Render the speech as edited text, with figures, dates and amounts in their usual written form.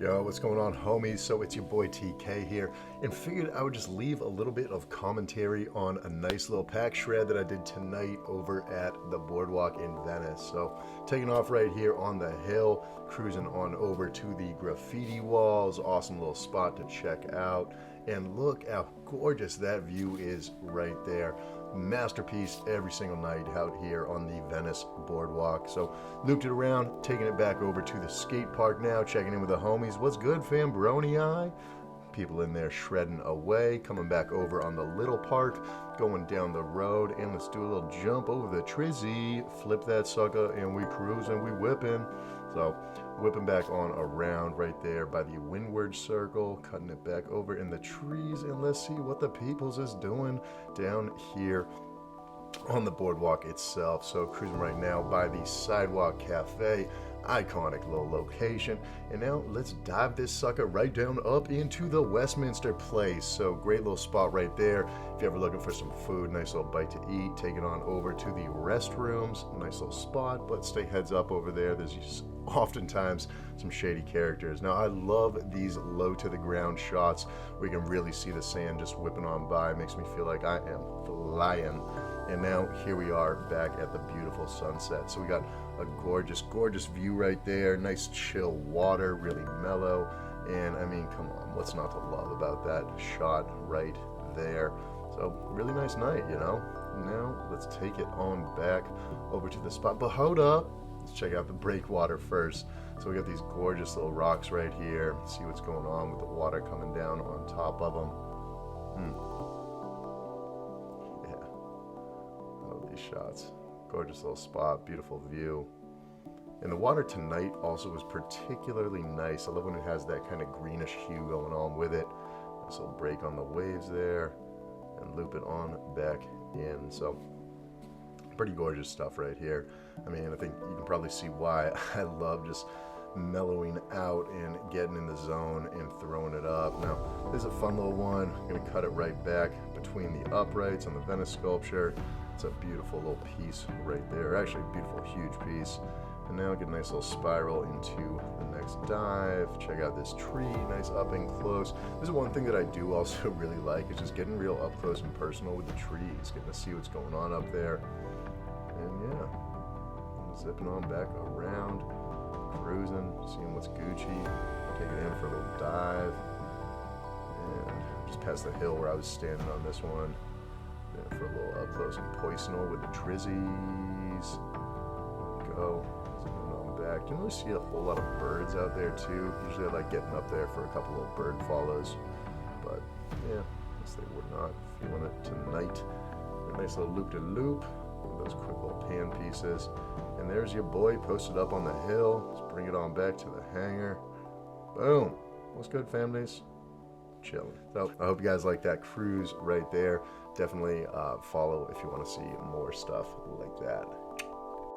Yo, what's going on, homies? So it's your boy TK here, and figured I would just leave a little bit of commentary on a nice little pack shred that I did tonight over at the boardwalk in Venice. So taking off right here on the hill, cruising on over to the graffiti walls. Awesome little spot to check out, and look how gorgeous that view is right there. Masterpiece every single night out here on the Venice boardwalk. So looped it around, taking it back over to the skate park now, checking in with the homies. What's good, fam? Brony? People in there shredding away, coming back over on the little park, going down the road, and let's do a little jump over the trizzy, flip that sucker, and we cruising, we whipping. So whipping back on around right there by the windward circle, cutting it back over in the trees, and let's see what the peoples is doing down here on the boardwalk itself. So cruising right now by the Sidewalk Cafe, iconic little location, and now let's dive this sucker right down up into the Westminster Place. So great little spot right there if you're ever looking for some food, nice little bite to eat. Take it on over to the restrooms, nice little spot, but stay heads up over there. There's oftentimes some shady characters. Now I love these low to the ground shots where you can really see the sand just whipping on by. It makes me feel like I am flying. And now here we are back at the beautiful sunset. So we got a gorgeous view right there. Nice chill water, really mellow. And I mean, come on, what's not to love about that shot right there? So really nice night, you know? Now let's take it on back over to the spot. But hold up, let's check out the breakwater first. So we got these gorgeous little rocks right here. See what's going on with the water coming down on top of them. Shots. Gorgeous little spot, beautiful view. And the water tonight also was particularly nice. I love when it has that kind of greenish hue going on with it. Nice little break on the waves there and loop it on back in. So pretty gorgeous stuff right here. I mean, I think you can probably see why I love just mellowing out and getting in the zone and throwing it up. Now, this is a fun little one. I'm going to cut it right back between the uprights on the Venice sculpture. It's a beautiful little piece right there. Actually, a beautiful, huge piece. And now get a nice little spiral into the next dive. Check out this tree, nice up and close. This is one thing that I do also really like, is just getting real up close and personal with the trees, getting to see what's going on up there. And yeah, zipping on back around, cruising, seeing what's Gucci, take it in for a little dive. And just past the hill where I was standing on this one. For a little up close and personal with the trizzies. Go. Zooming on back. You don't really see a whole lot of birds out there too. Usually I like getting up there for a couple little bird follows. But yeah, I guess they were not feeling it tonight. A nice little loop-de-loop. Those quick little pan pieces. And there's your boy posted up on the hill. Let's bring it on back to the hangar. Boom. What's good, families? Chilling. So I hope you guys like that cruise right there. Definitely follow if you want to see more stuff like that.